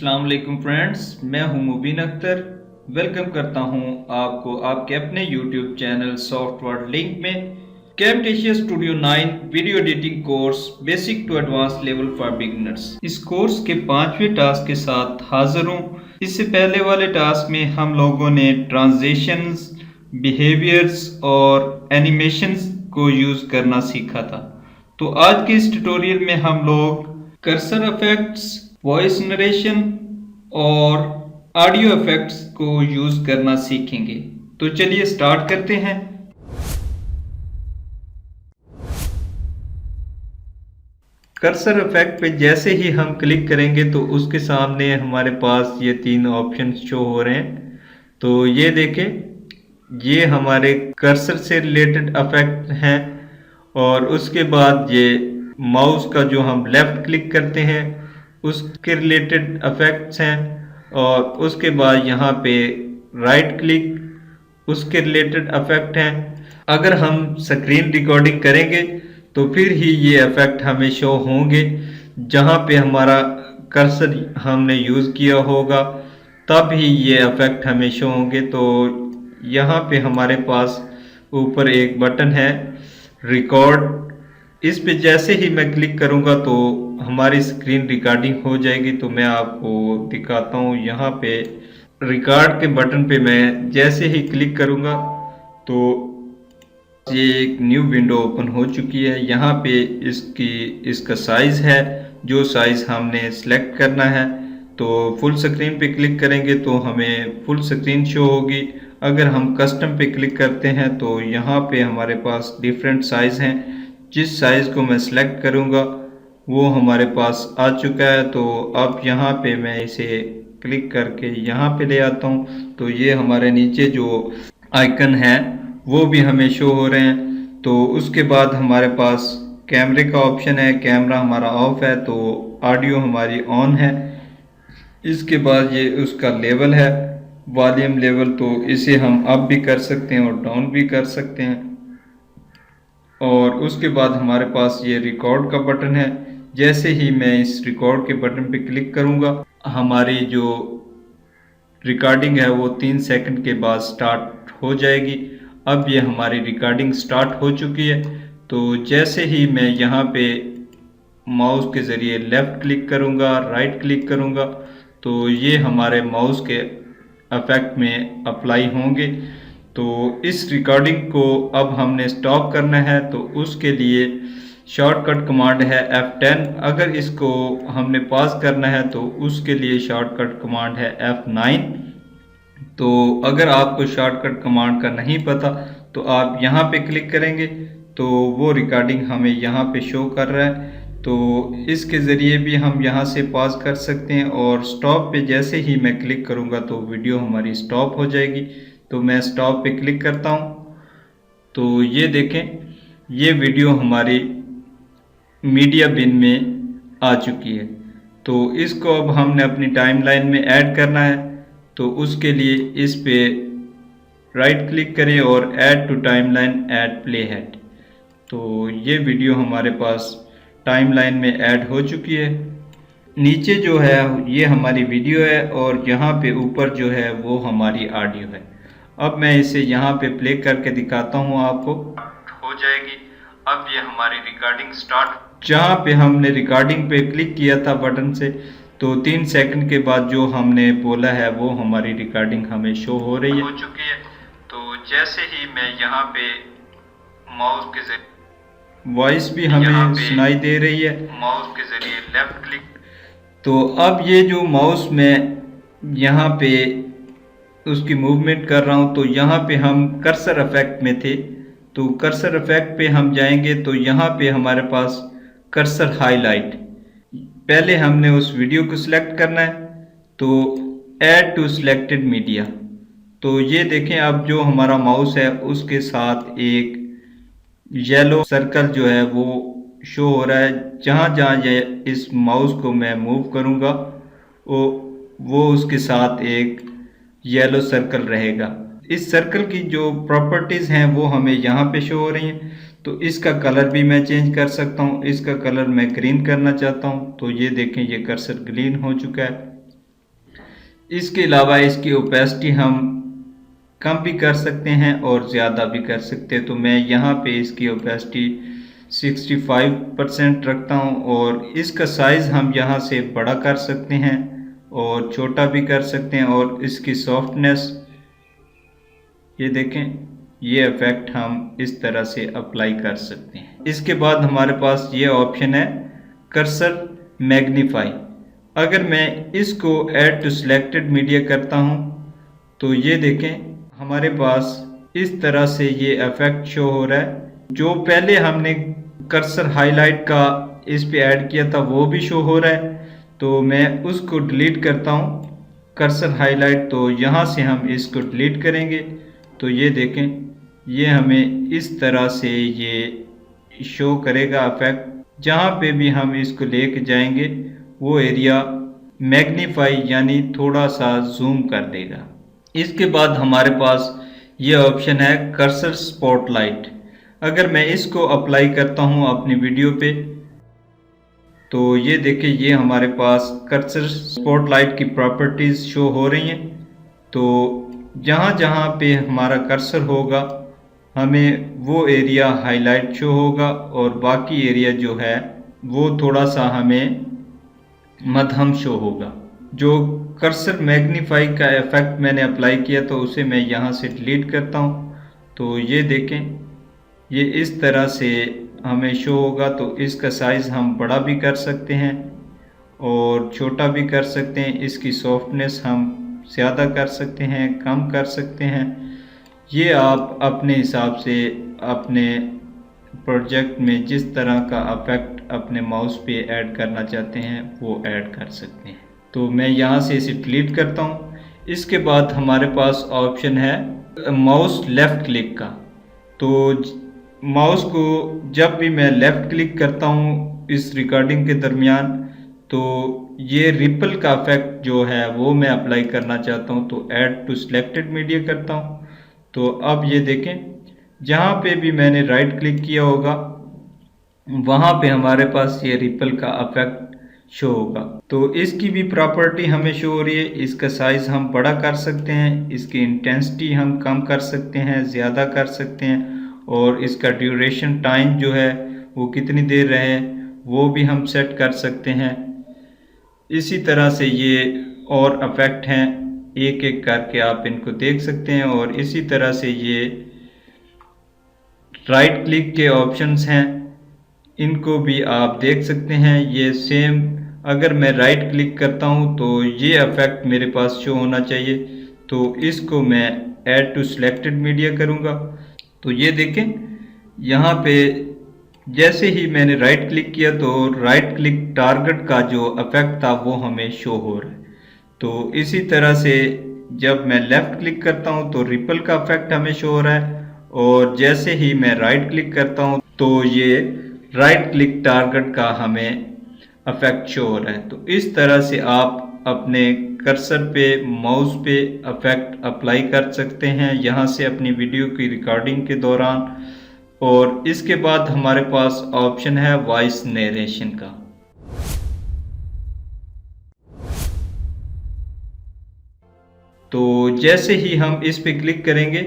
अस्सलाम वालेकुम फ्रेंड्स, मैं हूं मुबीन अख्तर। वेलकम करता हूं आपको आपके अपने यूट्यूब चैनल सॉफ्टवेयर लिंक में। Camtasia studio 9 video editing course basic to advance level for beginners. इस कोर्स के 5वें टास्क के साथ हाजिर हूं। इससे पहले वाले टास्क में हम लोगों ने ट्रांजिशंस, बिहेवियर्स और एनिमेशंस को यूज करना सीखा था। तो आज के इस ट्यूटोरियल में हम लोग कर्सर इफेक्ट्स, वॉइस नरेशन और ऑडियो इफेक्ट्स को यूज करना सीखेंगे। तो चलिए स्टार्ट करते हैं। कर्सर इफेक्ट पे जैसे ही हम क्लिक करेंगे तो उसके सामने हमारे पास ये 3 ऑप्शन शो हो रहे हैं। तो ये देखें, ये हमारे कर्सर से रिलेटेड इफेक्ट हैं और उसके बाद ये माउस का जो हम लेफ्ट क्लिक करते हैं उसके रिलेटेड इफेक्ट्स हैं और उसके बाद यहाँ पे राइट क्लिक उसके रिलेटेड इफेक्ट हैं। अगर हम स्क्रीन रिकॉर्डिंग करेंगे तो फिर ही ये इफेक्ट हमें शो होंगे। जहाँ पे हमारा कर्सर हमने यूज़ किया होगा तब ही ये इफेक्ट हमें शो होंगे। तो यहाँ पे हमारे पास ऊपर एक बटन है रिकॉर्ड, इस पे जैसे ही मैं क्लिक करूँगा तो हमारी स्क्रीन रिकॉर्डिंग हो जाएगी। तो मैं आपको दिखाता हूँ। यहाँ पे रिकॉर्ड के बटन पे मैं जैसे ही क्लिक करूँगा तो ये एक न्यू विंडो ओपन हो चुकी है। यहाँ पे इसका साइज़ है, जो साइज़ हमने सेलेक्ट करना है। तो फुल स्क्रीन पे क्लिक करेंगे तो हमें फुल स्क्रीन शो होगी। अगर हम कस्टम पे क्लिक करते हैं तो यहाँ पे हमारे पास डिफरेंट साइज़ हैं। जिस साइज़ को मैं सिलेक्ट करूँगा वो हमारे पास आ चुका है। तो अब यहाँ पे मैं इसे क्लिक करके यहाँ पे ले आता हूँ तो ये हमारे नीचे जो आइकन है वो भी हमें शो हो रहे हैं। तो उसके बाद हमारे पास कैमरे का ऑप्शन है, कैमरा हमारा ऑफ है तो ऑडियो हमारी ऑन है। इसके बाद ये उसका लेवल है, वॉल्यूम लेवल, तो इसे हम अप भी कर सकते हैं और डाउन भी कर सकते हैं। और उसके बाद हमारे पास ये रिकॉर्ड का बटन है। जैसे ही मैं इस रिकॉर्ड के बटन पे क्लिक करूँगा हमारी जो रिकॉर्डिंग है वो 3 सेकंड के बाद स्टार्ट हो जाएगी। अब ये हमारी रिकॉर्डिंग स्टार्ट हो चुकी है। तो जैसे ही मैं यहाँ पे माउस के ज़रिए लेफ़्ट क्लिक करूँगा, राइट क्लिक करूँगा तो ये हमारे माउस के इफेक्ट में अप्लाई होंगे। तो इस रिकॉर्डिंग को अब हमने स्टॉप करना है तो उसके लिए शॉर्टकट कमांड है F10। अगर इसको हमने पॉज करना है तो उसके लिए शॉर्टकट कमांड है F9। तो अगर आपको शॉर्टकट कमांड का नहीं पता तो आप यहाँ पे क्लिक करेंगे तो वो रिकॉर्डिंग हमें यहाँ पे शो कर रहा है। तो इसके ज़रिए भी हम यहाँ से पॉज कर सकते हैं और स्टॉप पे जैसे ही मैं क्लिक करूँगा तो वीडियो हमारी स्टॉप हो जाएगी। तो मैं स्टॉप पे क्लिक करता हूँ तो ये देखें, ये वीडियो हमारी मीडिया बिन में आ चुकी है। तो इसको अब हमने अपनी टाइमलाइन में ऐड करना है। तो उसके लिए इस पे राइट क्लिक करें और add to timeline add play head. तो ये वीडियो हमारे पास टाइमलाइन में ऐड हो चुकी है। नीचे जो है ये हमारी वीडियो है और यहाँ पे ऊपर जो है वो हमारी ऑडियो है। अब मैं इसे यहाँ पे प्ले करके दिखाता हूँ आपको। हो जाएगी। अब ये हमारी रिकॉर्डिंग स्टार्ट, जहाँ पे हमने रिकॉर्डिंग पे क्लिक किया था बटन से तो 3 सेकंड के बाद जो हमने बोला है वो हमारी रिकॉर्डिंग हमें शो हो रही है, हो चुकी है। तो जैसे ही मैं यहाँ पे माउस के जरिए वॉइस भी हमें सुनाई दे रही है, माउस के जरिए लेफ्ट क्लिक। तो अब ये जो माउस में यहाँ पे उसकी मूवमेंट कर रहा हूँ तो यहाँ पे हम कर्सर इफेक्ट में थे। तो कर्सर इफेक्ट पे हम जाएंगे तो यहाँ पे हमारे पास कर्सर हाईलाइट, पहले हमने उस वीडियो को सिलेक्ट करना है तो ऐड टू सिलेक्टेड मीडिया। तो ये देखें, अब जो हमारा माउस है उसके साथ एक येलो सर्कल जो है वो शो हो रहा है। जहाँ जहाँ ये इस माउस को मैं मूव करूँगा वो उसके साथ एक येलो सर्कल रहेगा। इस सर्कल की जो प्रॉपर्टीज़ हैं वो हमें यहाँ पे शो हो रही हैं। तो इसका कलर भी मैं चेंज कर सकता हूँ। इसका कलर मैं ग्रीन करना चाहता हूँ तो ये देखें, ये कर्सर ग्रीन हो चुका है। इसके अलावा इसकी ओपेसिटी हम कम भी कर सकते हैं और ज़्यादा भी कर सकते हैं। तो मैं यहाँ पे इसकी ओपेसिटी 65% रखता हूँ और इसका साइज़ हम यहाँ से बड़ा कर सकते हैं और छोटा भी कर सकते हैं। और इसकी सॉफ्टनेस ये देखें, ये इफेक्ट हम इस तरह से अप्लाई कर सकते हैं। इसके बाद हमारे पास ये ऑप्शन है कर्सर मैग्नीफाई। अगर मैं इसको ऐड टू सिलेक्टेड मीडिया करता हूँ तो ये देखें हमारे पास इस तरह से ये इफेक्ट शो हो रहा है। जो पहले हमने कर्सर हाईलाइट का इस पे ऐड किया था वो भी शो हो रहा है। तो मैं उसको डिलीट करता हूँ कर्सर हाईलाइट। तो यहाँ से हम इसको डिलीट करेंगे तो ये देखें ये हमें इस तरह से ये शो करेगा इफेक्ट। जहाँ पे भी हम इसको लेके जाएंगे वो एरिया मैग्नीफाई यानी थोड़ा सा जूम कर देगा। इसके बाद हमारे पास ये ऑप्शन है कर्सर स्पॉटलाइट। अगर मैं इसको अप्लाई करता हूँ अपनी वीडियो पे तो ये देखिए ये हमारे पास कर्सर स्पॉटलाइट की प्रॉपर्टीज शो हो रही हैं। तो जहाँ जहाँ पे हमारा कर्सर होगा हमें वो एरिया हाईलाइट शो होगा और बाकी एरिया जो है वो थोड़ा सा हमें मध्यम शो होगा। जो कर्सर मैग्नीफाई का इफेक्ट मैंने अप्लाई किया तो उसे मैं यहाँ से डिलीट करता हूँ। तो ये देखें ये इस तरह से हमें शो होगा। तो इसका साइज़ हम बड़ा भी कर सकते हैं और छोटा भी कर सकते हैं। इसकी सॉफ्टनेस हम ज़्यादा कर सकते हैं, कम कर सकते हैं। ये आप अपने हिसाब से अपने प्रोजेक्ट में जिस तरह का इफेक्ट अपने माउस पे ऐड करना चाहते हैं वो ऐड कर सकते हैं। तो मैं यहाँ से इसे डिलीट करता हूँ। इसके बाद हमारे पास ऑप्शन है माउस लेफ़्ट क्लिक का। तो माउस को जब भी मैं लेफ़्ट क्लिक करता हूँ इस रिकॉर्डिंग के दरमियान तो ये रिपल का इफेक्ट जो है वो मैं अप्लाई करना चाहता हूँ। तो ऐड टू सिलेक्टेड मीडिया करता हूँ। तो अब ये देखें जहाँ पे भी मैंने राइट क्लिक किया होगा वहाँ पे हमारे पास ये रिपल का इफेक्ट शो होगा। तो इसकी भी प्रॉपर्टी हमें शो हो रही है। इसका साइज़ हम बड़ा कर सकते हैं, इसकी इंटेंसिटी हम कम कर सकते हैं, ज़्यादा कर सकते हैं और इसका ड्यूरेशन टाइम जो है वो कितनी देर रहे वो भी हम सेट कर सकते हैं। इसी तरह से ये और इफेक्ट हैं, एक एक करके आप इनको देख सकते हैं। और इसी तरह से ये राइट क्लिक के ऑप्शंस हैं, इनको भी आप देख सकते हैं। ये सेम अगर मैं राइट क्लिक करता हूँ तो ये इफेक्ट मेरे पास शो होना चाहिए। तो इसको मैं ऐड टू सिलेक्टेड मीडिया करूँगा। तो ये देखें यहाँ पे जैसे ही मैंने राइट क्लिक किया तो राइट क्लिक टारगेट का जो इफेक्ट था वो हमें शो हो रहा है। तो इसी तरह से जब मैं लेफ़्ट क्लिक करता हूँ तो रिपल का इफेक्ट हमें शो हो रहा है और जैसे ही मैं राइट क्लिक करता हूँ तो ये राइट क्लिक टारगेट का हमें इफेक्ट शो हो रहा है। तो इस तरह से आप अपने कर्सर पे माउस पे इफेक्ट अप्लाई कर सकते हैं यहाँ से अपनी वीडियो की रिकॉर्डिंग के दौरान। और इसके बाद हमारे पास ऑप्शन है वॉइस नरेशन का। तो जैसे ही हम इस पे क्लिक करेंगे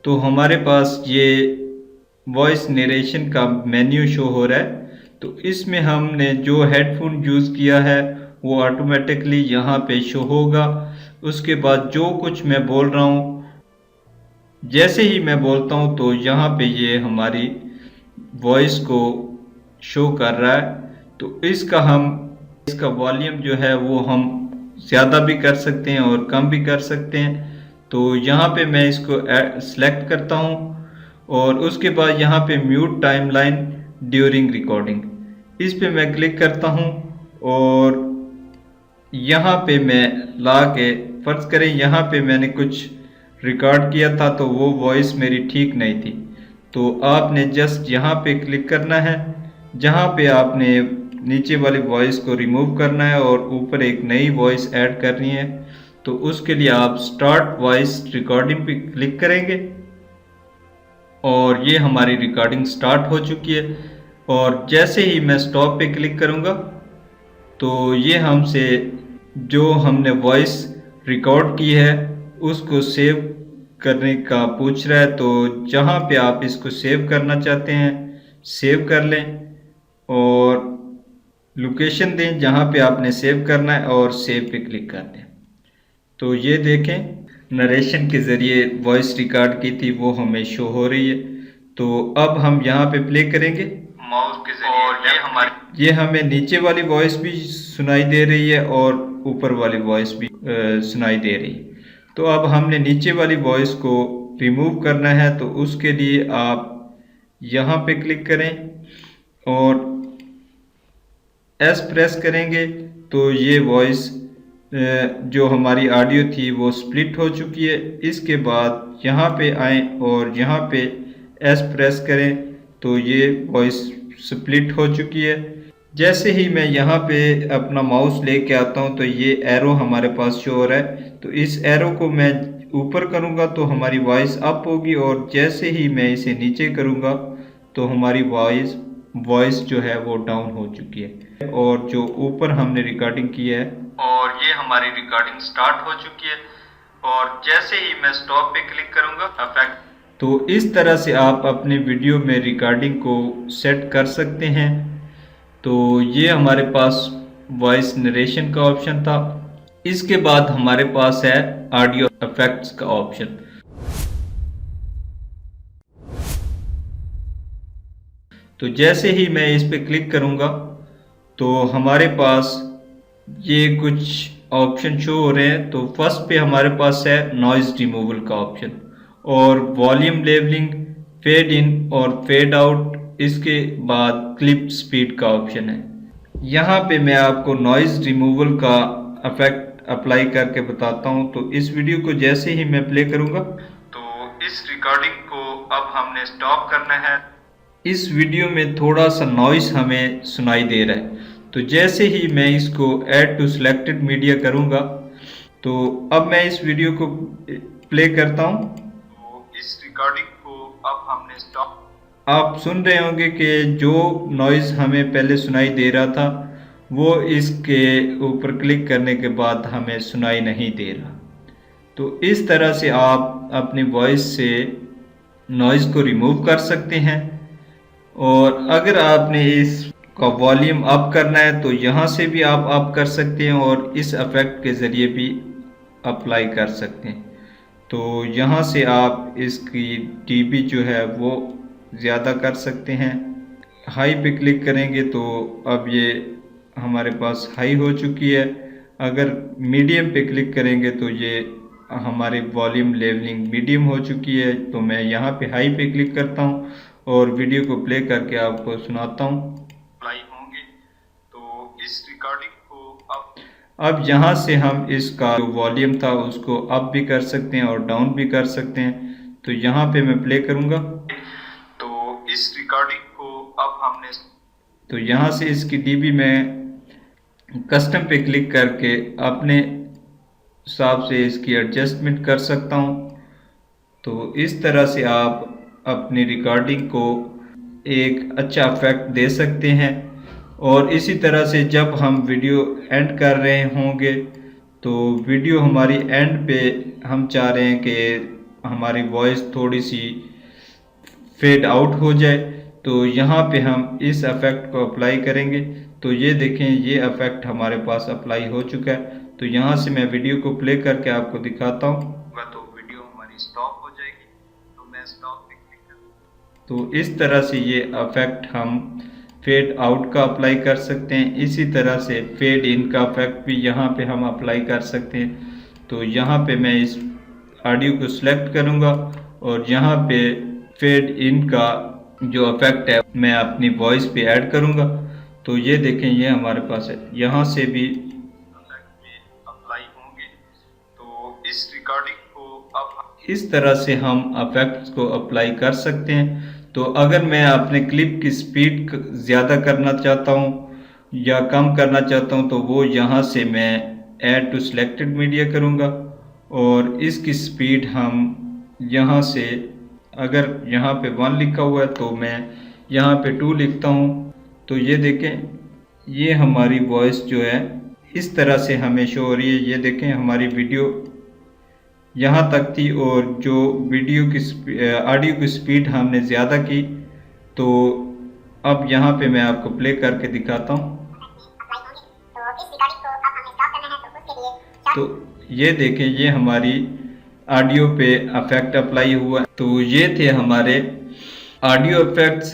तो हमारे पास ये वॉइस नरेशन का मेन्यू शो हो रहा है। तो इसमें हमने जो हेडफोन यूज़ किया है वो ऑटोमेटिकली यहाँ पे शो होगा। उसके बाद जो कुछ मैं बोल रहा हूँ जैसे ही मैं बोलता हूँ तो यहाँ पे ये हमारी वॉइस को शो कर रहा है। तो इसका वॉल्यूम जो है वो हम ज़्यादा भी कर सकते हैं और कम भी कर सकते हैं। तो यहाँ पे मैं इसको सेलेक्ट करता हूँ और उसके बाद यहाँ पे म्यूट टाइमलाइन ड्यूरिंग रिकॉर्डिंग इस पे मैं क्लिक करता हूँ और यहाँ पे मैं ला के फर्ज करें यहाँ पे मैंने कुछ रिकॉर्ड किया था तो वो वॉइस मेरी ठीक नहीं थी। तो आपने जस्ट यहाँ पे क्लिक करना है, जहाँ पे आपने नीचे वाली वॉइस को रिमूव करना है और ऊपर एक नई वॉइस ऐड करनी है। तो उसके लिए आप स्टार्ट वॉइस रिकॉर्डिंग पे क्लिक करेंगे और ये हमारी रिकॉर्डिंग स्टार्ट हो चुकी है। और जैसे ही मैं स्टॉप पे क्लिक करूँगा तो ये हमसे जो हमने वॉइस रिकॉर्ड की है उसको सेव करने का पूछ रहा है। तो जहाँ पे आप इसको सेव करना चाहते हैं सेव कर लें और लोकेशन दें जहाँ पे आपने सेव करना है और सेव पे क्लिक कर दें। तो ये देखें नरेशन के ज़रिए वॉइस रिकॉर्ड की थी वो हमें शो हो रही है। तो अब हम यहाँ पे प्ले करेंगे माउस के ज़रिए और ये हमें नीचे वाली वॉइस भी सुनाई दे रही है और ऊपर वाली वॉइस भी सुनाई दे रही है। तो अब हमने नीचे वाली वॉइस को रिमूव करना है तो उसके लिए आप यहाँ पे क्लिक करें और एस प्रेस करेंगे तो ये वॉइस जो हमारी ऑडियो थी वो स्प्लिट हो चुकी है। इसके बाद यहाँ पे आएँ और यहाँ पे एस प्रेस करें तो ये वॉइस स्प्लिट हो चुकी है। जैसे ही मैं यहाँ पे अपना माउस लेके आता हूँ तो ये एरो हमारे पास शो हो रहा है। तो इस एरो को मैं ऊपर करूँगा तो हमारी वॉइस अप होगी और जैसे ही मैं इसे नीचे करूँगा तो हमारी वॉइस जो है वो डाउन हो चुकी है। और जो ऊपर हमने रिकॉर्डिंग की है और ये हमारी रिकॉर्डिंग स्टार्ट हो चुकी है और जैसे ही मैं स्टॉप पे क्लिक करूंगा इफेक्ट। तो इस तरह से आप अपने वीडियो में रिकॉर्डिंग को सेट कर सकते हैं। तो ये हमारे पास वॉइस नरेशन का ऑप्शन था। इसके बाद हमारे पास है ऑडियो इफेक्ट्स का ऑप्शन। तो जैसे ही मैं इस पे क्लिक करूंगा तो हमारे पास ये कुछ ऑप्शन शो हो रहे हैं। तो फर्स्ट पे हमारे पास है नॉइज़ रिमूवल का ऑप्शन और वॉल्यूम लेवलिंग, फेड इन और फेड आउट। इसके बाद क्लिप स्पीड का ऑप्शन है। यहाँ पे मैं आपको नॉइज़ रिमूवल का इफेक्ट अप्लाई करके बताता हूँ। तो इस वीडियो को जैसे ही मैं प्ले करूँगा तो इस रिकॉर्डिंग को अब हमने स्टॉप करना है। इस वीडियो में थोड़ा सा नॉइस हमें सुनाई दे रहा है। तो जैसे ही मैं इसको ऐड टू सिलेक्टेड मीडिया करूंगा तो अब मैं इस वीडियो को प्ले करता हूं। तो इस रिकॉर्डिंग को अब हमने स्टॉप। आप सुन रहे होंगे कि जो नॉइज़ हमें पहले सुनाई दे रहा था वो इसके ऊपर क्लिक करने के बाद हमें सुनाई नहीं दे रहा। तो इस तरह से आप अपनी वॉइस से नॉइज़ को रिमूव कर सकते हैं। और अगर आपने इसका वॉल्यूम अप करना है तो यहाँ से भी आप अप कर सकते हैं और इस इफेक्ट के ज़रिए भी अप्लाई कर सकते हैं। तो यहाँ से आप इसकी डीबी जो है वो ज़्यादा कर सकते हैं। हाई पे क्लिक करेंगे तो अब ये हमारे पास हाई हो चुकी है। अगर मीडियम पे क्लिक करेंगे तो ये हमारी वॉल्यूम लेवलिंग मीडियम हो चुकी है। तो मैं यहाँ पे हाई पे क्लिक करता हूँ और वीडियो को प्ले करके आपको सुनाता हूँ। अप्लाई होंगे तो इस रिकॉर्डिंग को अब यहाँ से हम इसका जो वॉल्यूम था उसको अप भी कर सकते हैं और डाउन भी कर सकते हैं। तो यहाँ पे मैं प्ले करूँगा तो इस रिकॉर्डिंग को अब हमने तो यहाँ से इसकी डीबी में कस्टम पे क्लिक करके अपने हिसाब से इसकी एडजस्टमेंट कर सकता हूँ। तो इस तरह से आप अपनी रिकॉर्डिंग को एक अच्छा इफेक्ट दे सकते हैं। और इसी तरह से जब हम वीडियो एंड कर रहे होंगे तो वीडियो हमारी एंड पे हम चाह रहे हैं कि हमारी वॉइस थोड़ी सी फेड आउट हो जाए तो यहाँ पे हम इस इफेक्ट को अप्लाई करेंगे। तो ये देखें ये इफेक्ट हमारे पास अप्लाई हो चुका है। तो यहाँ से मैं वीडियो को प्ले करके आपको दिखाता हूँ। तो वीडियो हमारी स्टॉप हो जाएगी तो मैं स्टॉप पे क्लिक करूँ। तो इस तरह से ये इफेक्ट हम फेड आउट का अप्लाई कर सकते हैं। इसी तरह से फेड इन का इफेक्ट भी यहाँ पे हम अप्लाई कर सकते हैं। तो यहाँ पे मैं इस ऑडियो को सिलेक्ट करूँगा और यहाँ पे फेड इन का जो इफेक्ट है मैं अपनी वॉइस पे ऐड करूँगा। तो ये देखें ये हमारे पास है। यहाँ से भी अप्लाई होंगे तो इस रिकॉर्डिंग को अब इस तरह से हम इफेक्ट्स को अप्लाई कर सकते हैं। तो अगर मैं अपने क्लिप की स्पीड ज़्यादा करना चाहता हूँ या कम करना चाहता हूँ तो वो यहाँ से मैं ऐड टू सिलेक्टेड मीडिया करूँगा और इसकी स्पीड हम यहाँ से अगर यहाँ पे 1 लिखा हुआ है तो मैं यहाँ पे 2 लिखता हूँ। तो ये देखें ये हमारी वॉइस जो है इस तरह से हमें शो हो रही है। ये देखें हमारी वीडियो यहाँ तक थी और जो वीडियो की ऑडियो की स्पीड हमने ज़्यादा की, तो अब यहाँ पे मैं आपको प्ले करके दिखाता हूँ। तो ये देखें ये हमारी ऑडियो पे इफेक्ट अप्लाई हुआ। तो ये थे हमारे ऑडियो इफेक्ट्स